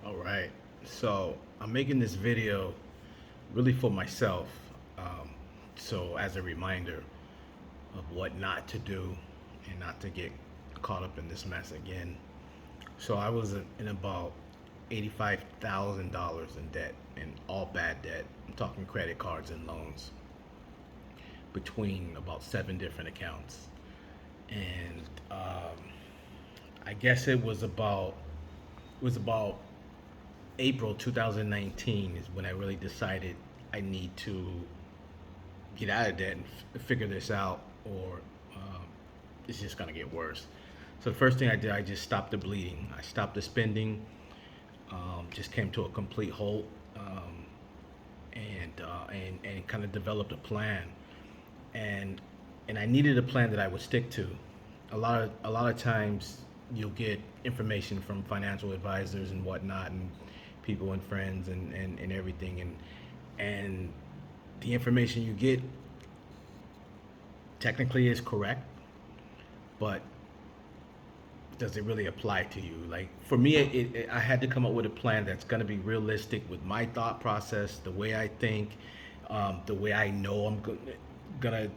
All right. So I'm making this video really for myself. Um, so as a reminder of what not to do and not to get caught up in this mess again. So I was in about $85,000 in debt, and all bad debt. I'm talking credit cards and loans between about seven different accounts. And I guess it was about April 2019 is when I really decided I need to get out of debt and figure this out, or it's just gonna get worse. So the first thing I did, I just stopped the bleeding. I stopped the spending. Just came to a complete halt, and kind of developed a plan. And and I needed a plan that I would stick to. A lot of times you'll get information from financial advisors and whatnot, and people and friends and everything, and the information you get technically is correct, but does it really apply to you? Like for me, I had to come up with a plan that's going to be realistic with my thought process, the way I think, the way I know gonna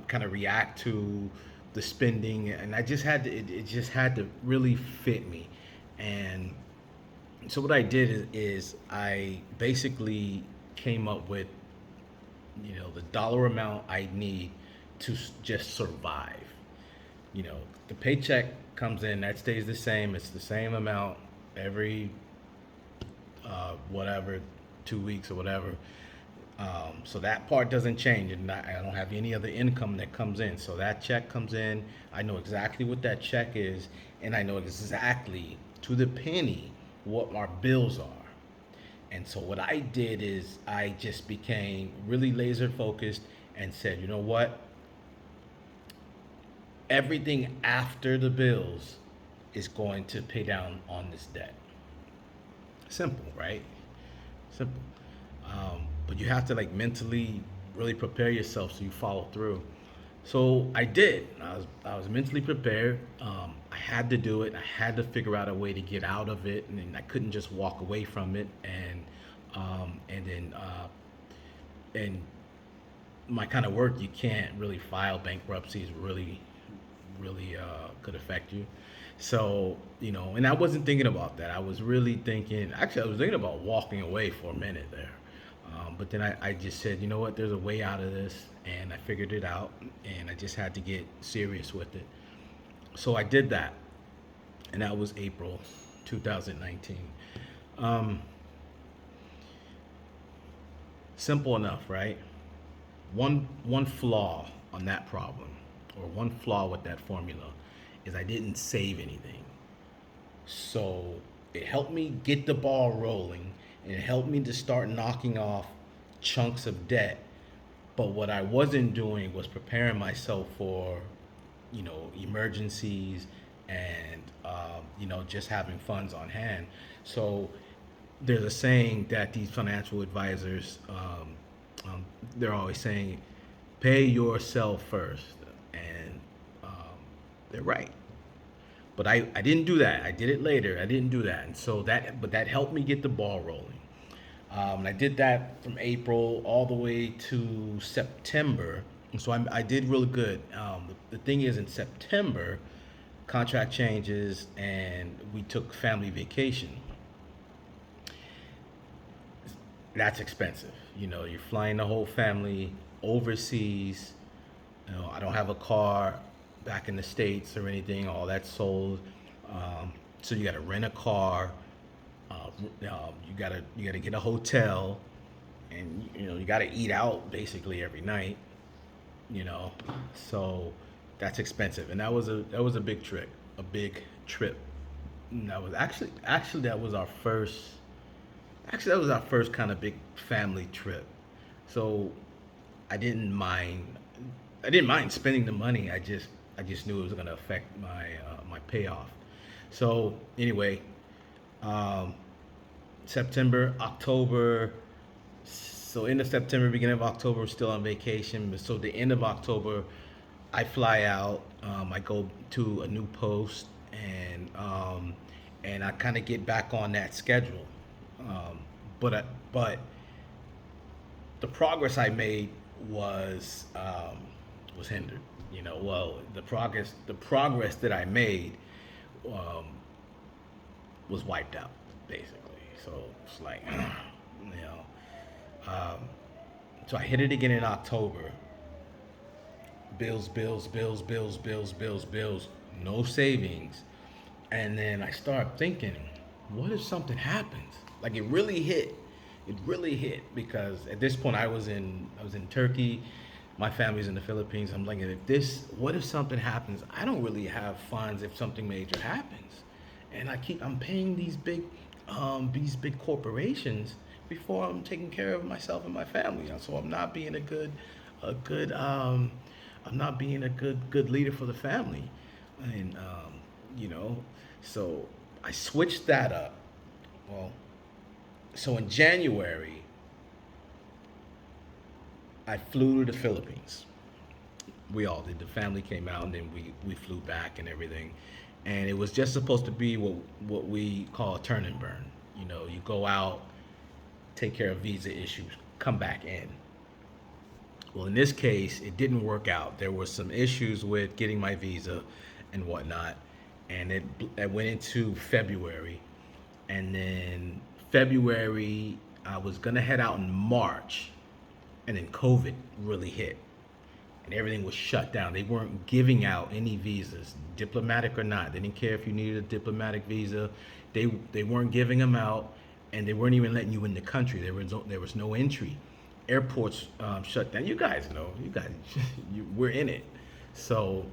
kind of react to the spending, and I just had to. It just had to really fit me, and so what I did is I basically came up with the dollar amount I need to just survive. The paycheck comes in, that stays the same. It's the same amount every whatever 2 weeks or whatever. So that part doesn't change, and I don't have any other income that comes in. So that check comes in. I know exactly what that check is, and I know exactly to the penny what our bills are. And so what I did is I just became really laser focused and said, you know what? Everything after the bills is going to pay down on this debt. Simple, right? Simple. But you have to like mentally really prepare yourself so you follow through. So I did. I was mentally prepared. I had to do it. I had to figure out a way to get out of it, and then I couldn't just walk away from it. And my kind of work, you can't really file bankruptcies. Really could affect you. So and I wasn't thinking about that. I was really thinking. Actually, I was thinking about walking away for a minute there. But then I just said, you know what? There's a way out of this, and I figured it out, and I just had to get serious with it. So I did that, and that was April 2019. Um, Simple enough, right? One flaw on that problem, or one flaw with that formula, is I didn't save anything. So it helped me get the ball rolling, and it helped me to start knocking off chunks of debt. But what I wasn't doing was preparing myself for, emergencies, and just having funds on hand. So there's a saying that these financial advisors, they're always saying, pay yourself first, and they're right. But I didn't do that. I did it later. I didn't do that, and so that helped me get the ball rolling. And I did that from April all the way to September. And so I did really good. The thing is, in September, contract changes, and we took family vacation. That's expensive. You're flying the whole family overseas. I don't have a car back in the States or anything. All that's sold. So you got to rent a car. You gotta get a hotel, and you gotta eat out basically every night. You know, so that's expensive, and that was a big trip, a big trip. And that was actually that was our first. Actually, that was our first kind of big family trip. So I didn't mind. I didn't mind spending the money. I just knew it was going to affect my payoff. So anyway, um, September, October. So end of September, beginning of October, we're still on vacation. So the end of October, I fly out. I go to a new post, and and I kind of get back on that schedule. Um, but the progress I made was hindered. Well, the progress that I made um, was wiped out basically. So it's like, you know, um, so I hit it again in October. Bills, bills, bills, bills, bills, bills, bills, no savings. And then I start thinking, what if something happens? Like it really hit. It really hit because at this point I was in Turkey, my family's in the Philippines. I'm like, what if something happens? I don't really have funds if something major happens, and I'm paying these big corporations before I'm taking care of myself and my family. So I'm not being a good I'm not being a good leader for the family, and you know, so I switched that up. Well, so in January, I flew to the Philippines. We all did. The family came out, and then we flew back and everything. And it was just supposed to be what we call a turn and burn. You go out, take care of visa issues, come back in. Well, in this case, it didn't work out. There were some issues with getting my visa and whatnot, and it went into February, and then February I was gonna head out in March, and then COVID really hit, and everything was shut down. They weren't giving out any visas, diplomatic or not. They didn't care if you needed a diplomatic visa. They weren't giving them out, and they weren't even letting you in the country. There was no entry. Airports shut down. You guys know. You guys, we're in it. So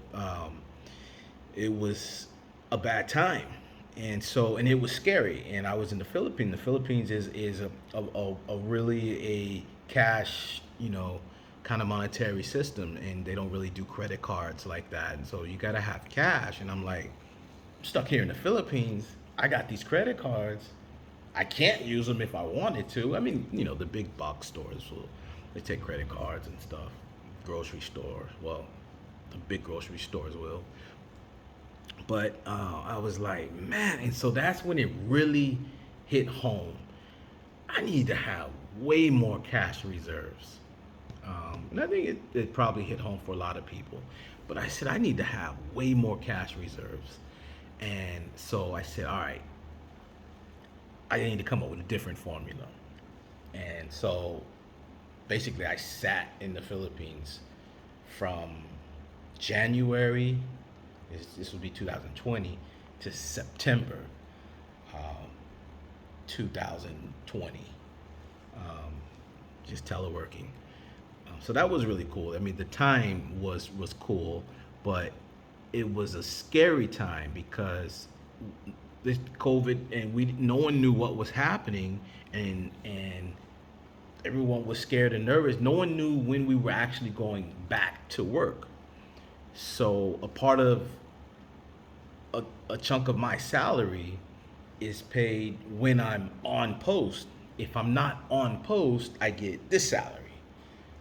it was a bad time, and it was scary. And I was in the Philippines. The Philippines is a really a cash, kind of monetary system, and they don't really do credit cards like that. And so you gotta have cash. And I'm like, I'm stuck here in the Philippines. I got these credit cards. I can't use them if I wanted to. I mean, the big box stores they take credit cards and stuff. Grocery stores, well, the big grocery stores will. But I was like, man, and so that's when it really hit home. I need to have way more cash reserves. And I think it probably hit home for a lot of people. But I said, I need to have way more cash reserves. And so I said, all right, I need to come up with a different formula. And so basically, I sat in the Philippines from January, this would be 2020, to September um, 2020, um, just teleworking. So that was really cool. I mean, the time was cool, but it was a scary time because this COVID, and no one knew what was happening, and everyone was scared and nervous. No one knew when we were actually going back to work. So a part of a chunk of my salary is paid when I'm on post. If I'm not on post, I get this salary,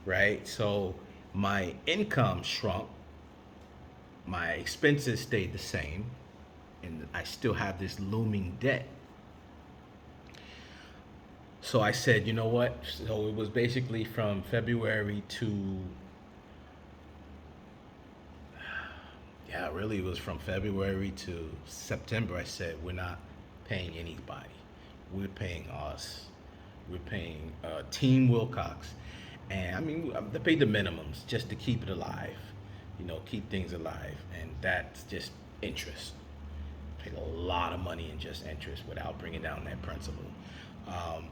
right? So my income shrunk, my expenses stayed the same, and I still have this looming debt. So I said, you know what? So it was basically from February to, yeah, really it was from February to September. I said, we're not paying anybody. We're paying us. We're paying Team Wilcox. And I mean, they paid the minimums just to keep it alive, keep things alive. And that's just interest. Paid a lot of money in just interest without bringing down that principal. Um,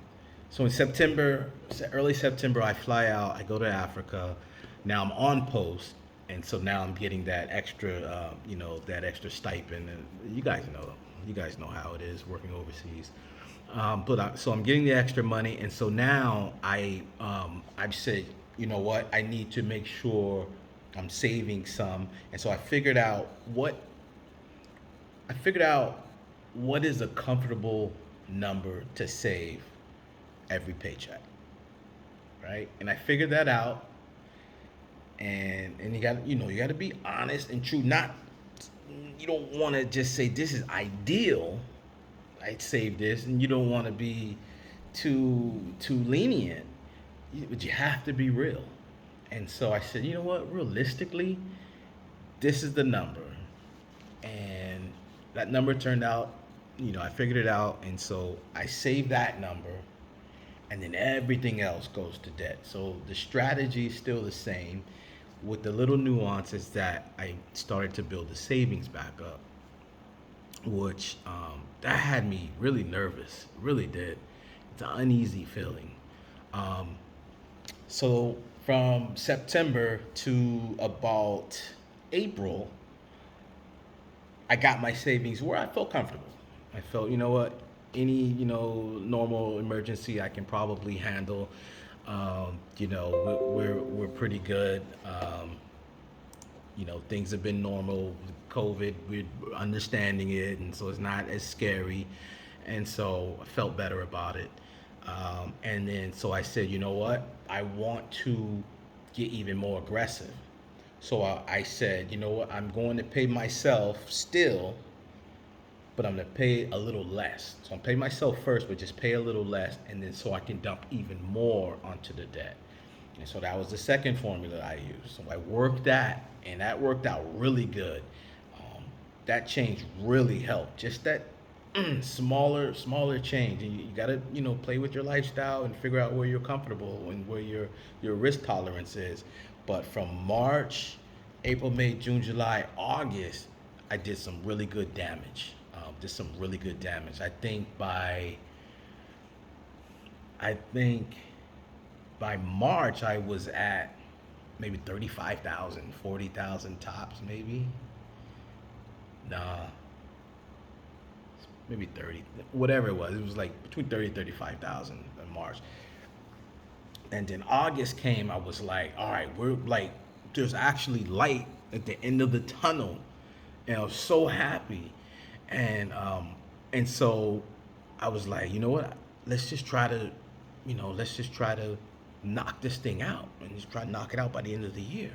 so in September, early September, I fly out. I go to Africa. Now I'm on post, and so now I'm getting that extra, that extra stipend. And you guys know how it is working overseas. So I'm getting the extra money, and so now I said, you know what? I need to make sure I'm saving some, and so I figured out what is a comfortable number to save every paycheck, right? And I figured that out, and you got to be honest and true. Not You don't want to just say this is ideal, I saved this, and you don't want to be too lenient, but you have to be real. And so I said, you know what, realistically, this is the number. And that number turned out, I figured it out. And so I saved that number, and then everything else goes to debt. So the strategy is still the same, with the little nuances that I started to build the savings back up, which that had me really nervous, really did. It's an uneasy feeling. Um, so from September to about April, I got my savings where I felt comfortable. I felt, you know what, any, normal emergency I can probably handle. We're pretty good. Things have been normal with COVID. We're understanding it, and so it's not as scary. And so I felt better about it. And then so I said, you know what? I want to get even more aggressive. So I said, you know what? I'm going to pay myself still, but I'm going to pay a little less. So I'm paying myself first, but just pay a little less, and then so I can dump even more onto the debt. And so that was the second formula I used. So I worked that, and that worked out really good. Um, that change really helped. Just that smaller change, and you gotta play with your lifestyle and figure out where you're comfortable and where your risk tolerance is. But from March, April, May, June, July, August, I did some really good damage. Did some really good damage. I think by March I was at maybe 35,000, 40,000 tops, maybe. Nah, maybe 30, whatever it was. It was like between 30 and 35,000 in March. And then August came, I was like, all right, we're like, there's actually light at the end of the tunnel. And I was so happy. And so I was like, you know what? Let's just try to, knock this thing out and just try to knock it out by the end of the year.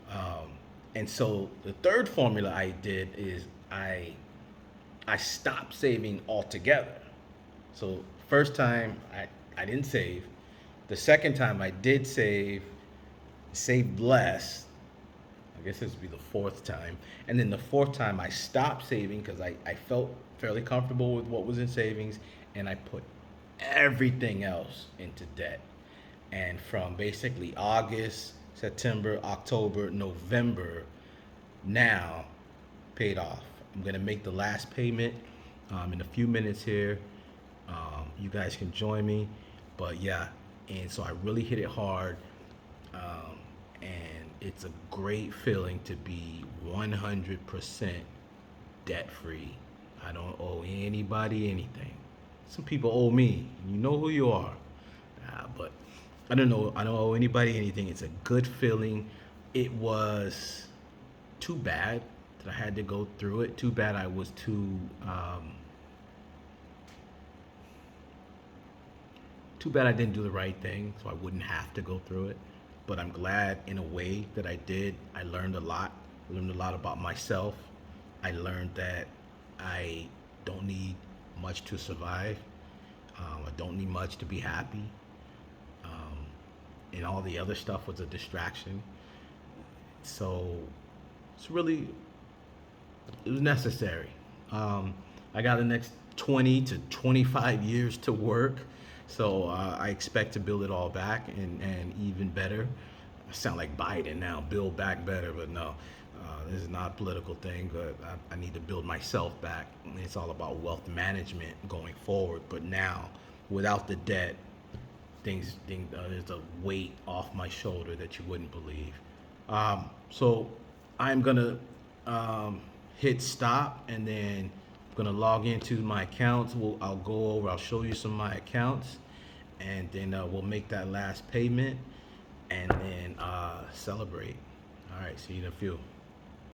Um, and so the third formula I did is I stopped saving altogether. So first time I didn't save. The second time I did saved less. I guess this would be the fourth time. And then the fourth time I stopped saving because I felt fairly comfortable with what was in savings, and I put everything else into debt. And from basically August, September, October, November, now paid off. I'm gonna make the last payment in a few minutes here. You guys can join me, but yeah, and so I really hit it hard, and it's a great feeling to be 100% debt free. I don't owe anybody anything. Some people owe me. You know who you are. But I don't know. I don't owe anybody anything. It's a good feeling. It was too bad that I had to go through it. Too bad I was too bad I didn't do the right thing, so I wouldn't have to go through it. But I'm glad in a way that I did. I learned a lot. I learned a lot about myself. I learned that I don't need much to survive. I don't need much to be happy. Um, and all the other stuff was a distraction. So it was necessary. I got the next 20 to 25 years to work, so I expect to build it all back and even better. I sound like Biden now, build back better, but no, this is not a political thing, but I need to build myself back. It's all about wealth management going forward, but now, without the debt, there's a weight off my shoulder that you wouldn't believe. So I'm gonna hit stop, and then I'm gonna log into my accounts. I'll go over. I'll show you some of my accounts, and then we'll make that last payment, and then celebrate. All right, see you in a few.